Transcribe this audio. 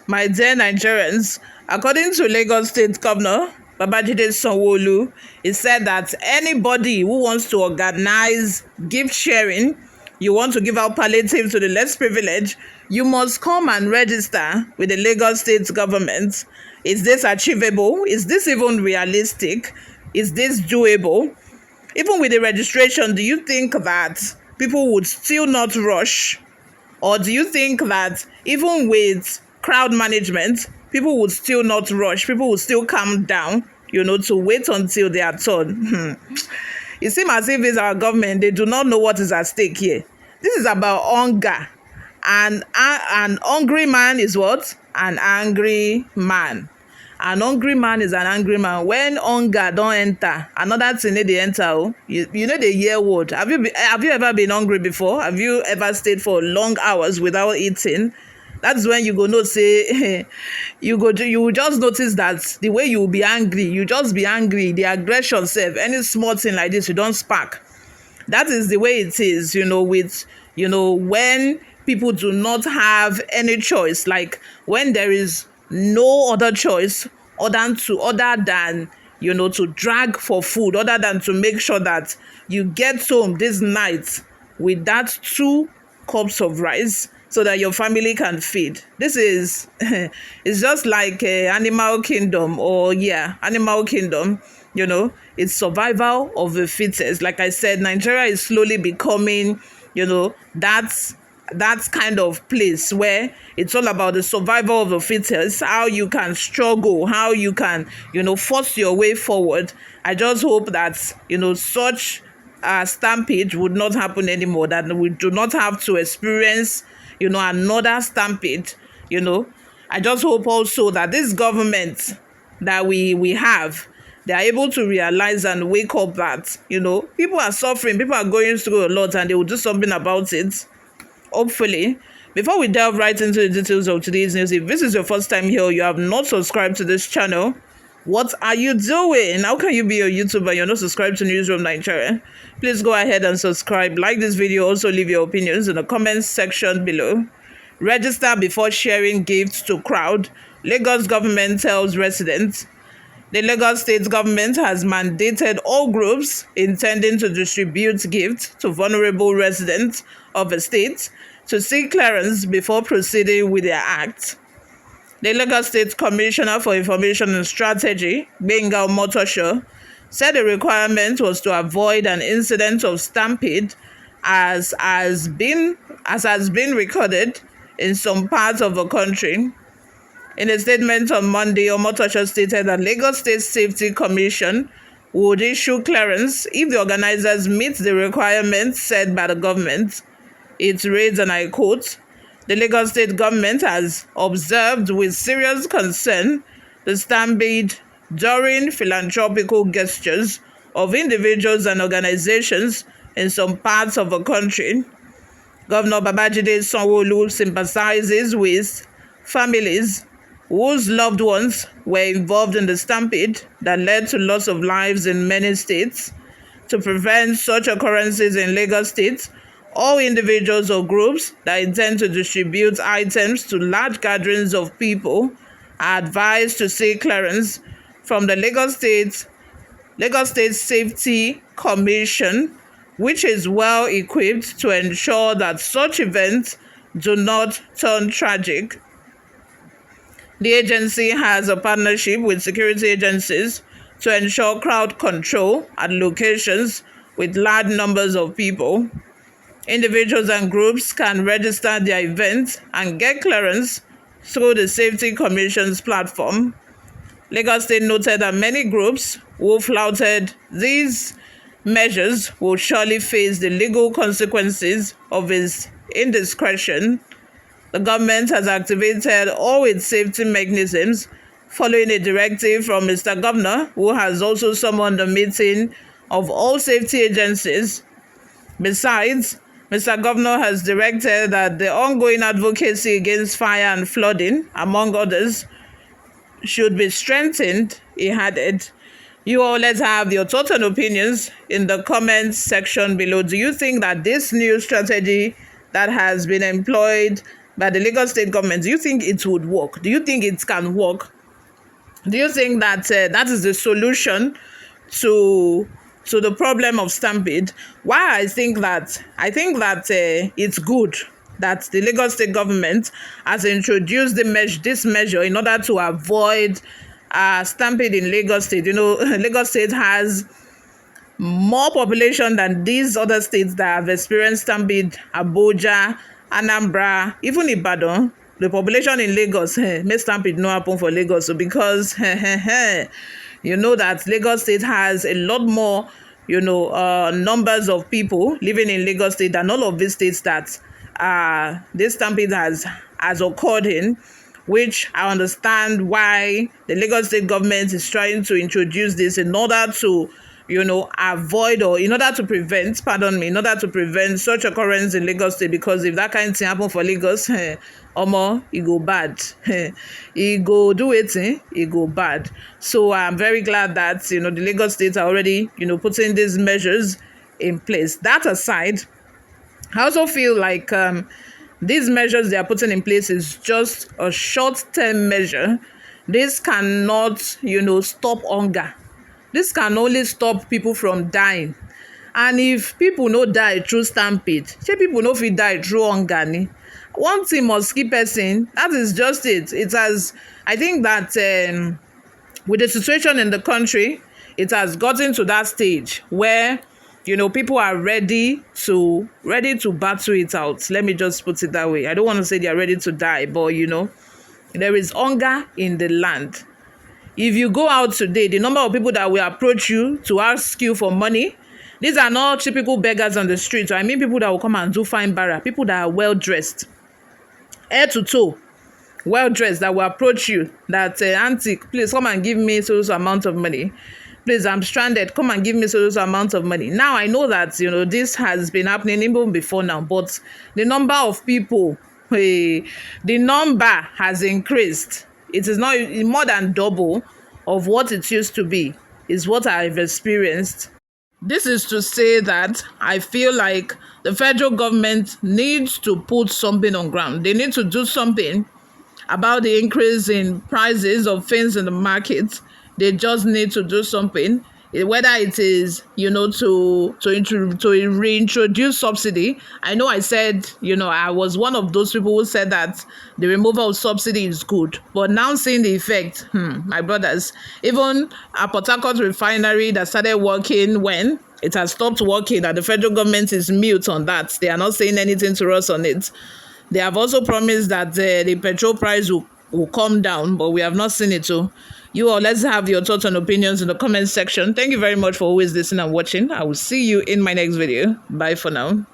My dear Nigerians, according to Lagos State Governor Babajide Sanwo-Olu, he said that anybody who wants to organize gift sharing, you want to give out palliative to the less privileged, you must come and register with the Lagos State government. Is this achievable? Is this even realistic? Is this doable? Even with the registration, do you think that people would still not rush? Or do you think that even with crowd management, people would still not rush? People would still calm down, to wait until their turn? It seems as if it's our government, they do not know what is at stake here. This is about hunger. And an hungry man is what? An angry man. An hungry man is an angry man. When hunger don't enter, another thing they enter. You know the year word. Have you ever been hungry before? Have you ever stayed for long hours without eating? That's when you go know say you will just notice that the way you will be angry, you just be angry, the aggression self, any small thing like this, you don't spark. That is the way it is, with when people do not have any choice, like when there is no other choice other than to drag for food, other than to make sure that you get home this night with that 2 cups of rice so that your family can feed. This is it's just like animal kingdom, animal kingdom. It's survival of the fittest. Like I said, Nigeria is slowly becoming that kind of place where it's all about the survival of the fittest, how you can struggle, how you can, force your way forward. I just hope that, such stampede would not happen anymore, that we do not have to experience, another stampede, I just hope also that this government that we have, they are able to realize and wake up that, people are suffering, people are going through a lot, and they will do something about it. Hopefully. Before we delve right into the details of today's news, if this is your first time here, you have not subscribed to this channel, what are you doing? How can you be a YouTuber and you're not subscribed to Newsroom Nigeria? Please go ahead and subscribe. Like this video. Also leave your opinions in the comments section below. Register before sharing gifts to crowd. Lagos government tells residents. The Lagos State government has mandated all groups intending to distribute gifts to vulnerable residents of the state to seek clearance before proceeding with their act. The Lagos State Commissioner for Information and Strategy, Bengal Motosho, said the requirement was to avoid an incident of stampede as has been recorded in some parts of the country. In a statement on Monday, Omotosho stated that Lagos State Safety Commission would issue clearance if the organizers meet the requirements set by the government. It reads, and I quote, "The Lagos State government has observed with serious concern the stampede during philanthropical gestures of individuals and organizations in some parts of the country. Governor Babajide Sanwo-Olu sympathizes with families whose loved ones were involved in the stampede that led to loss of lives in many states. To prevent such occurrences in Lagos State, all individuals or groups that intend to distribute items to large gatherings of people are advised to seek clearance from the Lagos State Safety Commission, which is well equipped to ensure that such events do not turn tragic. The agency has a partnership with security agencies to ensure crowd control at locations with large numbers of people. Individuals and groups can register their events and get clearance through the Safety Commission's platform." Lagos State noted that many groups who flouted these measures will surely face the legal consequences of its indiscretion. The government has activated all its safety mechanisms following a directive from Mr. Governor, who has also summoned a meeting of all safety agencies. Besides, Mr. Governor has directed that the ongoing advocacy against fire and flooding, among others, should be strengthened, he added. You all, let's have your thoughts and opinions in the comments section below. Do you think that this new strategy that has been employed by the Lagos state government, do you think it would work? Do you think it can work? Do you think that that is the solution to the problem of stampede? Why I think that it's good that the Lagos state government has introduced this measure in order to avoid stampede in Lagos state. Lagos state has more population than these other states that have experienced stampede: Abuja, Anambra, even Ibadan. The population in Lagos, make stampede no happen for Lagos. So because you know that Lagos state has a lot more, numbers of people living in Lagos state than all of these states that this stampede has occurred in, which I understand why the Lagos state government is trying to introduce this in order to avoid, or in order to prevent such occurrence in Lagos state. Because if that kind of thing happen for Lagos, omo, e go bad. E go do it, e go bad. So I'm very glad that the Lagos state are already putting these measures in place. That aside, I also feel like these measures they are putting in place is just a short-term measure. This cannot stop hunger. This can only stop people from dying. And if people no die through stampede, shey people no fit die through hunger ni? One thing must keep person. That is just it. I think that with the situation in the country, it has gotten to that stage where people are ready to battle it out. Let me just put it that way. I don't want to say they are ready to die, but there is hunger in the land. If you go out today, the number of people that will approach you to ask you for money, these are not typical beggars on the street. I mean people that will come and do fine bara, people that are well dressed, head to toe, well dressed, that will approach you that auntie, please come and give me so amount of money. Please, I'm stranded. Come and give me so amount of money. Now I know that this has been happening even before now, but the number of people, the number has increased. It is not more than double of what it used to be, is what I've experienced. This is to say that I feel like the federal government needs to put something on ground. They need to do something about the increase in prices of things in the market. They just need to do something, whether it is to reintroduce subsidy. I know I said I was one of those people who said that the removal of subsidy is good, but now seeing the effect, my brothers, even a Port Harcourt refinery that started working when it has stopped working, and the federal government is mute on that. They are not saying anything to us on it. They have also promised that the petrol price will come down, but we have not seen it. So you all, let's have your thoughts and opinions in the comment section. Thank you very much for always listening and watching. I will see you in my next video. Bye for now.